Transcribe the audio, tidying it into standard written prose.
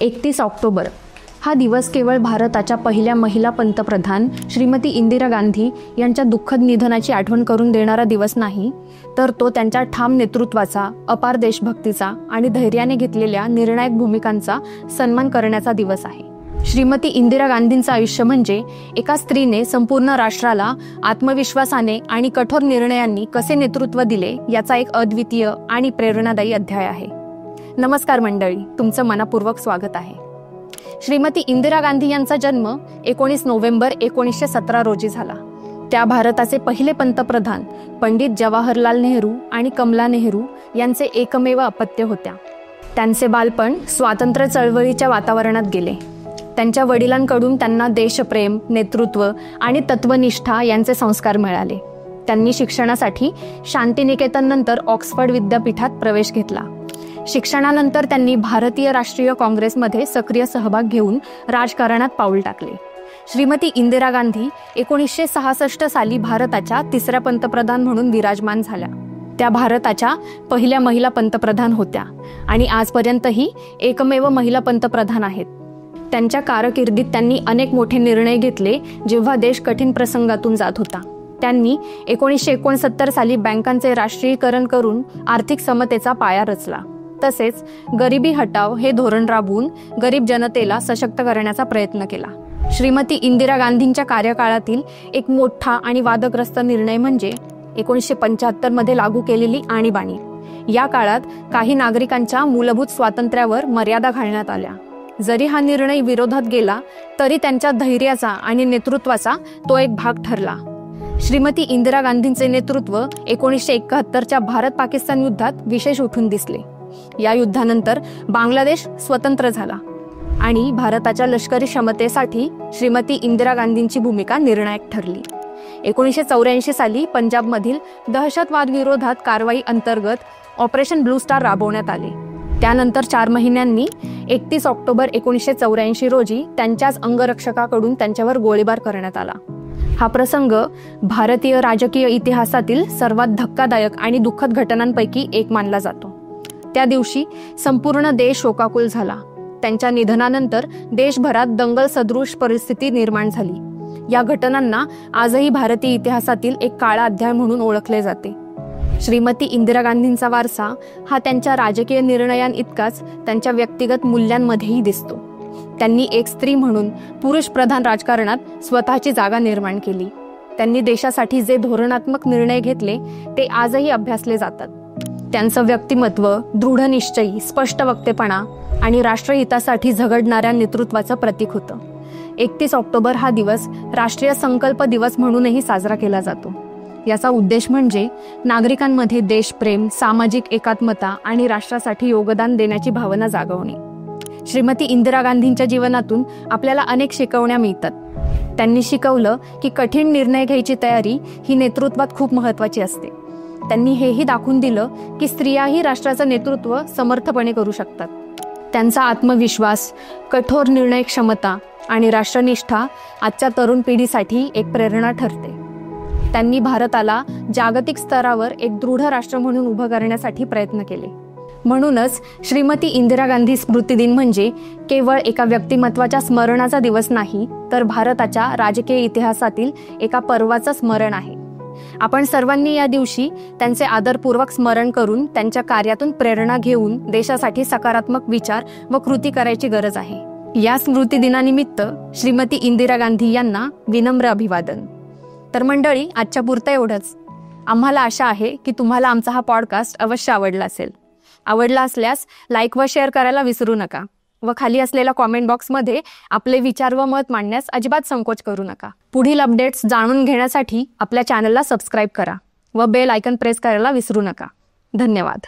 31 October हा दिवस केवळ भारताच्या पहिल्या महिला पंतप्रधान श्रीमती इंदिरा गांधी यांच्या दुःखद निधनाची आठवण करून देणारा दिवस नाही, तर तो त्यांच्या ठाम नेतृत्वाचा, अपार देशभक्तीचा आणि धैर्याने घेतलेल्या निर्णायक भूमिकांचा सन्मान करण्याचा दिवस आहे। श्रीमती इंदिरा गांधींचं आयुष्य म्हणजे एका स्त्रीने संपूर्ण राष्ट्राला आत्मविश्वासाने आणि कठोर निर्णयांनी कसे नेतृत्व दिले याचा एक अद्वितीय आणि प्रेरणादायी अध्याय आहे। नमस्कार मंडळी, तुमचं मनपूर्वक स्वागत आहे। श्रीमती इंदिरा गांधी यांचा जन्म 19 नोव्हेंबर 1917 रोजी झाला। त्या भारताचे पहिले पंतप्रधान पंडित जवाहरलाल नेहरू आणि कमला नेहरू यांचे एकमेव अपत्य होत्या। त्यांचे बालपण स्वातंत्र्य चळवळीच्या वातावरणात गेले। त्यांच्या वडिलांकडून त्यांना देशप्रेम, नेतृत्व आणि तत्वनिष्ठा यांचे संस्कार मिळाले। त्यांनी शिक्षणासाठी शांतिनिकेतन नंतर ऑक्सफर्ड विद्यापीठात प्रवेश घेतला। शिक्षणानंतर त्यांनी भारतीय राष्ट्रीय काँग्रेसमध्ये सक्रिय सहभाग घेऊन राजकारणात पाऊल टाकले। श्रीमती इंदिरा गांधी 1966 साली भारताच्या तिसऱ्या पंतप्रधान म्हणून विराजमान झाल्या। त्या भारताच्या पहिल्या महिला पंतप्रधान होत्या आणि आजपर्यंतही एकमेव महिला पंतप्रधान आहेत। त्यांच्या कारकिर्दीत त्यांनी अनेक मोठे निर्णय घेतले जेव्हा देश कठीण प्रसंगातून जात होता। त्यांनी 1969 साली बँकांचे राष्ट्रीयकरण करून आर्थिक समतेचा पाया रचला। तसेच गरिबी हटाव हे धोरण राबवून गरीब जनतेला सशक्त करण्याचा प्रयत्न केला। श्रीमती इंदिरा गांधींच्या कार्यकाळातील एक मोठा आणि वादग्रस्त निर्णय म्हणजे 1975 मध्ये लागू केलेली आणीबाणी। या काळात काही नागरिकांच्या मूलभूत स्वातंत्र्यावर मर्यादा घालण्यात आल्या। जरी हा निर्णय विरोधात गेला तरी त्यांच्या धैर्याचा आणि नेतृत्वाचा तो एक भाग ठरला। श्रीमती इंदिरा गांधींचे नेतृत्व 1971च्या भारत-पाकिस्तान युद्धात विशेष उठून दिसले। या युद्धानंतर बांगलादेश स्वतंत्र झाला आणि भारताच्या लष्करी क्षमतेसाठी श्रीमती इंदिरा गांधींची भूमिका निर्णायक ठरली। 1984 साली पंजाबमधील दहशतवाद विरोधात कारवाई अंतर्गत ऑपरेशन ब्लू स्टार राबवण्यात आले। त्यानंतर 4 महिन्यांनी 31 ऑक्टोबर 1984 रोजी त्यांच्याच अंगरक्षकाकडून त्यांच्यावर गोळीबार करण्यात आला। हा प्रसंग भारतीय राजकीय इतिहासातील सर्वात धक्कादायक आणि दुःखद घटनांपैकी एक मानला जातो। त्या दिवशी संपूर्ण देश शोकाकुल झाला। त्यांच्या निधनानंतर देशभरात दंगल सदृश परिस्थिती निर्माण झाली। या घटनांना आजही भारतीय इतिहासातील एक काळा अध्याय म्हणून ओळखले जाते। श्रीमती इंदिरा गांधींचा वारसा हा त्यांच्या राजकीय निर्णयांइतकाच त्यांच्या व्यक्तिगत मूल्यांमध्येही दिसतो। त्यांनी एक स्त्री म्हणून पुरुष प्रधान राजकारणात स्वतःची जागा निर्माण केली। त्यांनी देशासाठी जे धोरणात्मक निर्णय घेतले ते आजही अभ्यासले जातात। त्यांचं व्यक्तिमत्व दृढनिश्चयी, स्पष्ट वक्तेपणा आणि राष्ट्रहितासाठी झगडणाऱ्या नेतृत्वाचं प्रतीक होतं। 31 ऑक्टोबर हा दिवस राष्ट्रीय संकल्प दिवस म्हणूनही साजरा केला जातो। याचा उद्देश म्हणजे नागरिकांमध्ये देशप्रेम, सामाजिक एकात्मता आणि राष्ट्रासाठी योगदान देण्याची भावना जागवणे। श्रीमती इंदिरा गांधींच्या जीवनातून आपल्याला अनेक शिकवण्या मिळतात। त्यांनी शिकवलं की कठीण निर्णय घ्यायची तयारी ही नेतृत्वात खूप महत्त्वाची असते। त्यांनी हेही दाखवून दिलं की स्त्रियाही राष्ट्राचं नेतृत्व समर्थपणे करू शकतात। त्यांचा आत्मविश्वास, कठोर निर्णय क्षमता आणि राष्ट्रनिष्ठा आजच्या तरुण पिढीसाठी एक प्रेरणा ठरते। त्यांनी भारताला जागतिक स्तरावर एक दृढ राष्ट्र म्हणून उभं करण्यासाठी प्रयत्न केले। म्हणूनच श्रीमती इंदिरा गांधी स्मृती दिन म्हणजे केवळ एका व्यक्तिमत्वाच्या स्मरणाचा दिवस नाही, तर भारताच्या राजकीय इतिहासातील एका पर्वाचं स्मरण आहे। आपण सर्वांनी या दिवशी त्यांचे आदरपूर्वक स्मरण करून त्यांच्या कार्यातून प्रेरणा घेऊन देशासाठी सकारात्मक विचार व कृती करायची गरज आहे। या स्मृती दिनानिमित्त श्रीमती इंदिरा गांधी यांना विनम्र अभिवादन। तर मंडळी, आजच्या पुरतं एवढंच। आम्हाला आशा आहे की तुम्हाला आमचा हा पॉडकास्ट अवश्य आवडला असेल। आवडला असल्यास लाईक व शेअर करायला विसरू नका व खाली असलेल्या कॉमेंट बॉक्समध्ये आपले विचार व मत मांडण्यास अजिबात संकोच करू नका। पुढील अपडेट्स जाणून घेण्यासाठी आपल्या चॅनलला सबस्क्राईब करा व बेल आयकॉन प्रेस करायला विसरू नका। धन्यवाद।